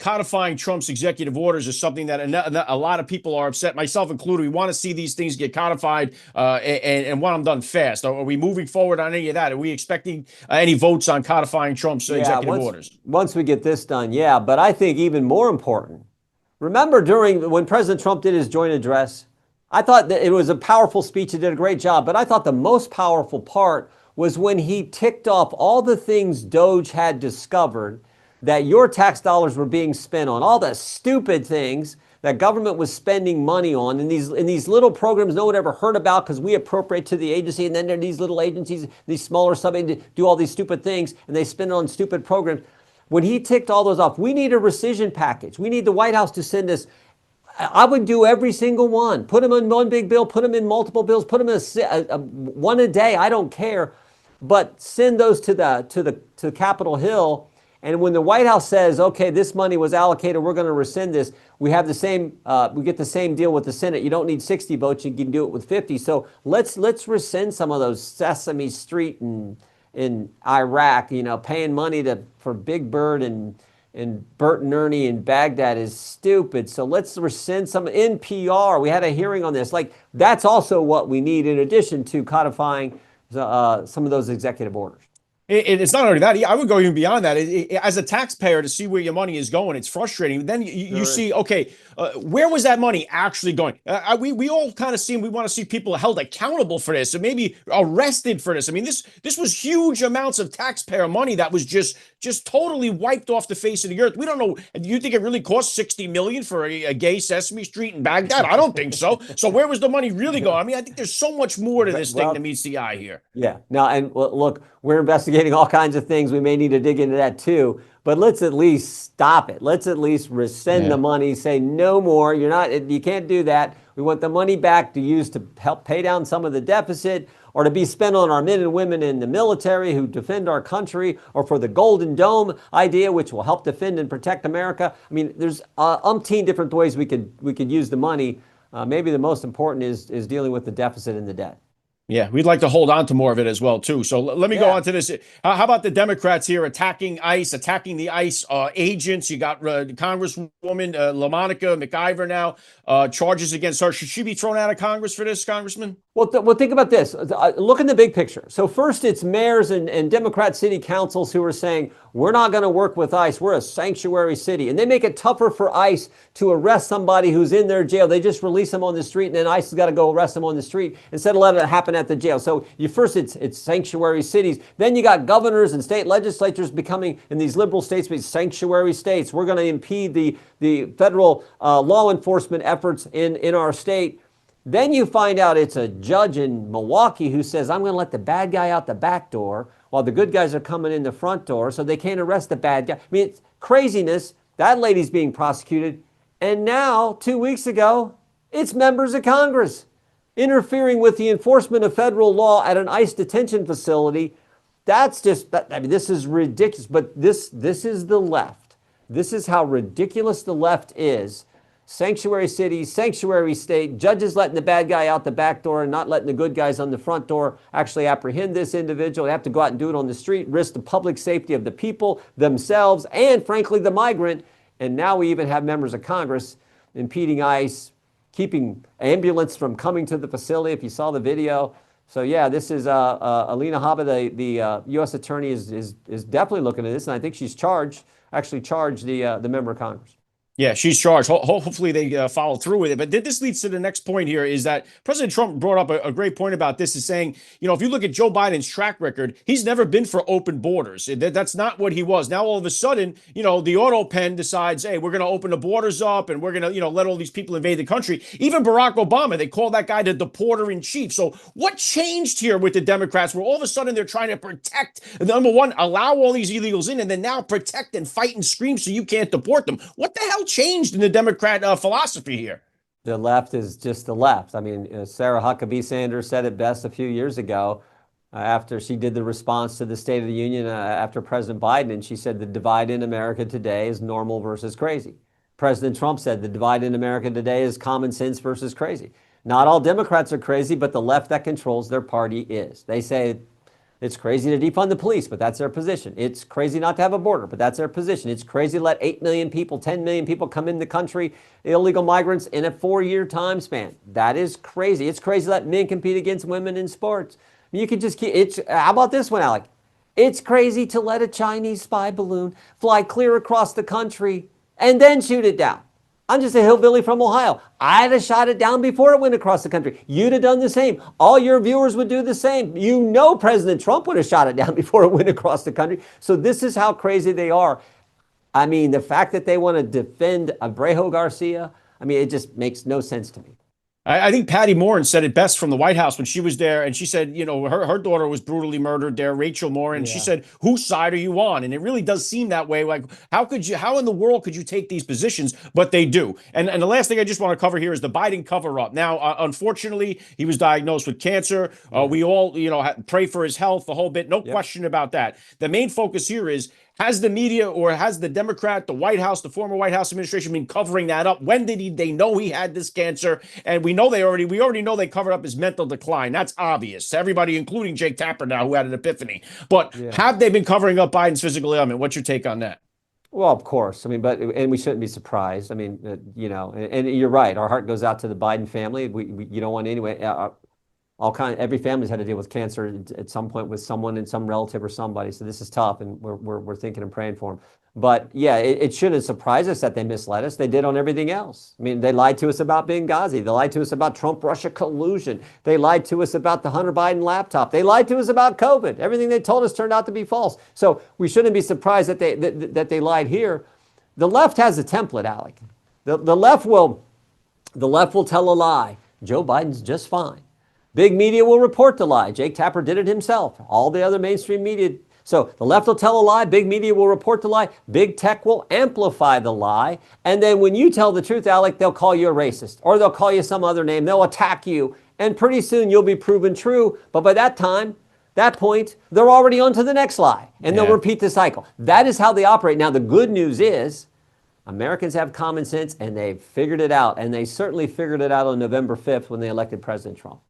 codifying Trump's executive orders is something that a lot of people are upset, myself included. We want to see these things get codified and want them done fast. Are we moving forward on any of that? Are we expecting any votes on codifying Trump's executive orders? Once we get this done, yeah. But I think even more important, remember when President Trump did his joint address, I thought that it was a powerful speech. He did a great job. But I thought the most powerful part was when he ticked off all the things DOGE had discovered that your tax dollars were being spent on, all the stupid things that government was spending money on in these little programs no one ever heard about because we appropriate to the agency, and then there are these little agencies, these smaller sub-agencies do all these stupid things, and they spend it on stupid programs. When he ticked all those off, we need a rescission package. We need the White House to send us. I would do every single one. Put them in one big bill, put them in multiple bills, put them in one a day. I don't care. But send those to Capitol Hill. And when the White House says, okay, this money was allocated, we're going to rescind this, we have the same, we get the same deal with the Senate. You don't need 60 votes, you can do it with 50. So let's rescind some of those Sesame Street in Iraq, paying money for Big Bird and Bert and Ernie in Baghdad is stupid. So let's rescind some NPR. We had a hearing on this. Like, that's also what we need in addition to codifying some of those executive orders. It's not only that. I would go even beyond that. As a taxpayer, to see where your money is going, it's frustrating. Then you see, okay, where was that money actually going? We all kind of we want to see people held accountable for this and maybe arrested for this. I mean, this was huge amounts of taxpayer money that was just totally wiped off the face of the earth. We don't know. Do you think it really cost $60 million for a gay Sesame Street in Baghdad? I don't think so. So where was the money really going? I mean, I think there's so much more to this thing that meets the eye here. Yeah. Now, and look, we're investigating all kinds of things. We may need to dig into that too, but let's at least stop it. Let's at least rescind the money, say no more. You can't do that. We want the money back to use to help pay down some of the deficit, or to be spent on our men and women in the military who defend our country, or for the Golden Dome idea, which will help defend and protect America. I mean, there's umpteen different ways we could use the money. Maybe the most important is dealing with the deficit and the debt. Yeah, we'd like to hold on to more of it as well, too. So let me go on to this. How about the Democrats here attacking ICE, attacking the ICE agents? You got Congresswoman LaMonica McIver now, charges against her. Should she be thrown out of Congress for this, Congressman? Well, think about this. Look in the big picture. So first, it's mayors and Democrat city councils who are saying, we're not going to work with ICE. We're a sanctuary city. And they make it tougher for ICE to arrest somebody who's in their jail. They just release them on the street, and then ICE has got to go arrest them on the street instead of letting it happen at the jail. So it's sanctuary cities. Then you got governors and state legislatures becoming, in these liberal states, sanctuary states. We're going to impede the federal law enforcement efforts in our state. Then you find out it's a judge in Milwaukee who says, I'm going to let the bad guy out the back door while the good guys are coming in the front door so they can't arrest the bad guy. I mean, it's craziness. That lady's being prosecuted. And now, 2 weeks ago, it's members of Congress interfering with the enforcement of federal law at an ICE detention facility. That's just, I mean, this is ridiculous. But this is the left. This is how ridiculous the left is. Sanctuary city, sanctuary state, judges letting the bad guy out the back door and not letting the good guys on the front door actually apprehend this individual. They have to go out and do it on the street, risk the public safety of the people themselves and, frankly, the migrant. And now we even have members of Congress impeding ICE, keeping ambulance from coming to the facility, if you saw the video. So, yeah, this is Alina Habba, the U.S. attorney, is definitely looking at this, and I think she's charged the member of Congress. Yeah, she's charged. Hopefully they follow through with it. But this leads to the next point here is that President Trump brought up a great point about this, is saying, if you look at Joe Biden's track record, he's never been for open borders. That's not what he was. Now, all of a sudden, the auto pen decides, hey, we're going to open the borders up and we're going to, let all these people invade the country. Even Barack Obama, they call that guy the deporter in chief. So what changed here with the Democrats where all of a sudden they're trying to protect, number one, allow all these illegals in, and then now protect and fight and scream so you can't deport them? What the hell changed in the Democrat philosophy here? The left is just the left. I mean, Sarah Huckabee Sanders said it best a few years ago after she did the response to the State of the Union after President Biden, and she said the divide in America today is normal versus crazy. President Trump said the divide in America today is common sense versus crazy. Not all Democrats are crazy, but the left that controls their party is. They say It's crazy to defund the police, but that's their position. It's crazy not to have a border, but that's their position. It's crazy to let 8 million people, 10 million people come in the country, illegal migrants, in a 4-year time span. That is crazy. It's crazy to let men compete against women in sports. You could just keep, how about this one, Alec? It's crazy to let a Chinese spy balloon fly clear across the country and then shoot it down. I'm just a hillbilly from Ohio. I'd have shot it down before it went across the country. You'd have done the same. All your viewers would do the same. You know President Trump would have shot it down before it went across the country. So this is how crazy they are. I mean, the fact that they want to defend Abrejo Garcia, I mean, it just makes no sense to me. I think Patty Morin said it best from the White House when she was there, and she said, you know, her daughter was brutally murdered there, Rachel Morin. Yeah. She said, whose side are you on? And it really does seem that way. Like, how in the world could you take these positions? But they do. And the last thing I just want to cover here is the Biden cover-up. Now, unfortunately, he was diagnosed with cancer. We all, you know, pray for his health, the whole bit. No question about that. The main focus here is, has the media or has the Democrat, the White House, the former White House administration been covering that up? When did they know he had this cancer? And we already know they covered up his mental decline. That's obvious to everybody, including Jake Tapper now, who had an epiphany. But have they been covering up Biden's physical ailment? What's your take on that? Well, of course. I mean, and we shouldn't be surprised. I mean, you know, and you're right. Our heart goes out to the Biden family. You don't want anyway. Every family's had to deal with cancer at some point with someone and some relative or somebody. So this is tough, and we're thinking and praying for them. But yeah, it shouldn't surprise us that they misled us. They did on everything else. I mean, they lied to us about Benghazi. They lied to us about Trump-Russia collusion. They lied to us about the Hunter Biden laptop. They lied to us about COVID. Everything they told us turned out to be false. So we shouldn't be surprised that they lied here. The left has a template, Alec. The left will tell a lie. Joe Biden's just fine. Big media will report the lie. Jake Tapper did it himself. All the other mainstream media. So the left will tell a lie. Big media will report the lie. Big tech will amplify the lie. And then when you tell the truth, Alec, they'll call you a racist or they'll call you some other name. They'll attack you. And pretty soon you'll be proven true. But by that point, they're already on to the next lie. And they'll repeat the cycle. That is how they operate. Now, the good news is Americans have common sense and they've figured it out. And they certainly figured it out on November 5th when they elected President Trump.